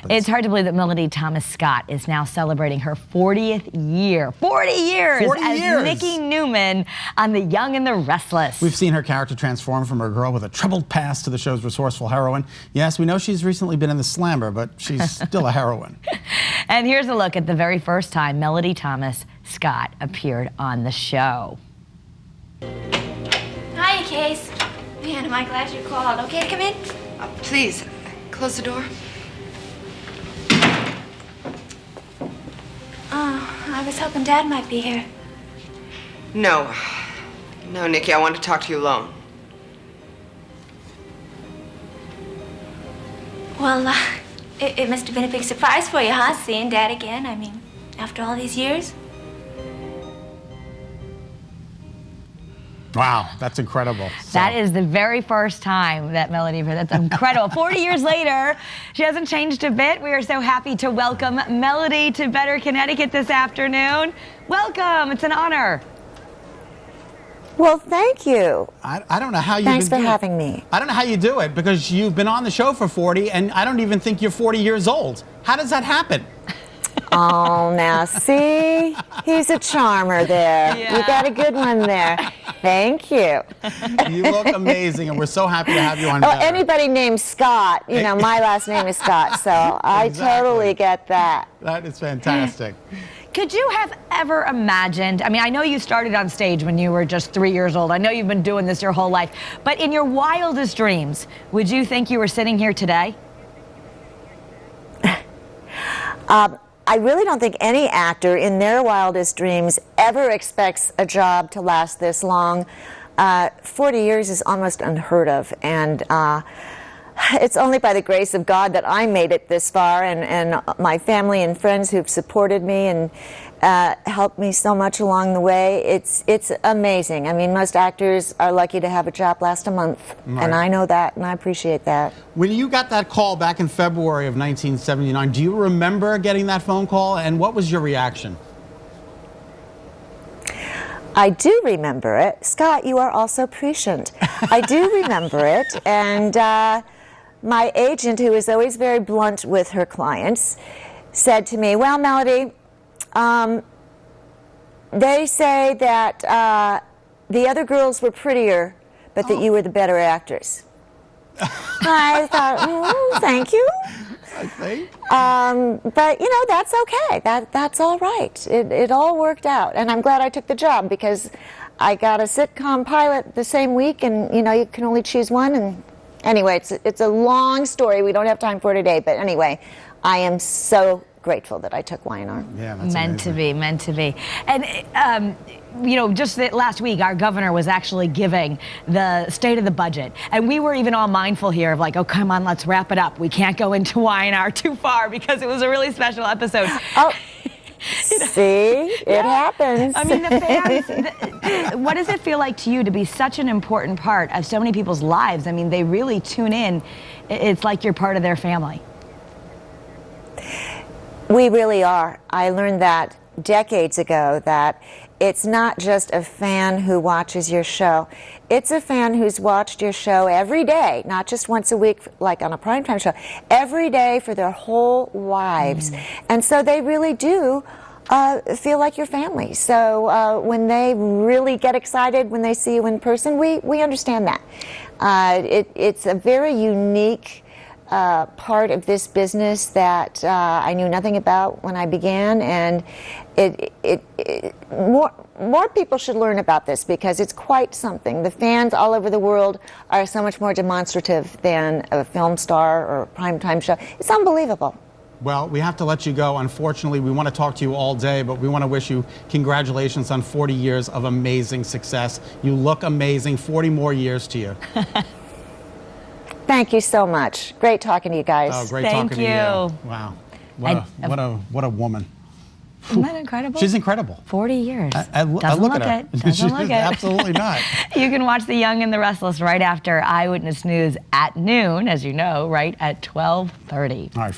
happens. It's hard to believe that Melody Thomas Scot is now celebrating her 40th year. 40 years 40 as years. Nikki Newman on The Young and the Restless. We've seen her character transform from a girl with a troubled past to the show's resourceful heroine. Yes, we know she's recently been in The Slammer, but she's still a heroine. And here's a look at the very first time Melody Thomas Scot appeared on the show. Hiya, Case. Man, am I glad you called. Okay to come in? Please, close the door. Oh, I was hoping Dad might be here. No. No, Nikki, I want to talk to you alone. Well, it must have been a big surprise for you, huh? Seeing Dad again. I mean, after all these years. Wow, that's incredible. That is the very first time that Melody appeared. That's incredible. 40 years later, she hasn't changed a bit. We are so happy to welcome Melody to Better Connecticut this afternoon. Welcome. It's an honor. Well, thank you. I don't know how you. Thanks for having me. I don't know how you do it because you've been on the show for 40, and I don't even think you're 40 years old. How does that happen? Oh, now see, he's a charmer there. Yeah. You got a good one there. Thank you. You look amazing, and we're so happy to have you on. Oh, Better. anybody named Scott, you know, my last name is Scott, so I totally get that. That is fantastic. Could you have ever imagined, I mean, I know you started on stage when you were just 3 years old. I know you've been doing this your whole life. But in your wildest dreams, would you think you were sitting here today? I really don't think any actor in their wildest dreams ever expects a job to last this long. 40 years is almost unheard of, and it's only by the grace of God that I made it this far, and my family and friends who've supported me and helped me so much along the way. It's amazing. I mean, most actors are lucky to have a job last a month, right. And I know that, and I appreciate that. When you got that call back in February of 1979, do you remember getting that phone call, and what was your reaction? I do remember it. Scott, you are also prescient. I do remember it, and my agent, who is always very blunt with her clients, said to me, well, Melody, they say that the other girls were prettier, but that you were the better actors. I thought, thank you. I think. But, you know, that's okay. That's all right. It all worked out. And I'm glad I took the job because I got a sitcom pilot the same week, and, you know, you can only choose one. And anyway, it's a long story. We don't have time for it today. But anyway, I am so grateful that I took Y&R. Yeah, that's meant to be, meant to be. And, you know, just last week, our governor was actually giving the state of the budget. And we were even all mindful here of like, oh, come on, let's wrap it up. We can't go into Y&R too far because it was a really special episode. Oh, see, it happens. I mean, the fans, what does it feel like to you to be such an important part of so many people's lives? I mean, they really tune in. It's like you're part of their family. We really are. I learned that decades ago, that it's not just a fan who watches your show. It's a fan who's watched your show every day, not just once a week like on a primetime show, every day for their whole lives. And so they really do feel like your family. So when they really get excited when they see you in person, we understand that. It's a very unique part of this business that I knew nothing about when I began, and more people should learn about this because it's quite something. The fans all over the world are so much more demonstrative than a film star or a primetime show. It's unbelievable. Well, we have to let you go. Unfortunately, we want to talk to you all day, but we want to wish you congratulations on 40 years of amazing success. You look amazing. 40 more years to you. Thank you so much. Great talking to you guys. Oh, great Thank talking to you. Wow. What a woman. Isn't that incredible? She's incredible. 40 years. I Doesn't look look at her. it. Doesn't look it. Absolutely not. You can watch The Young and the Restless right after Eyewitness News at noon, as you know, right at 12:30. All right.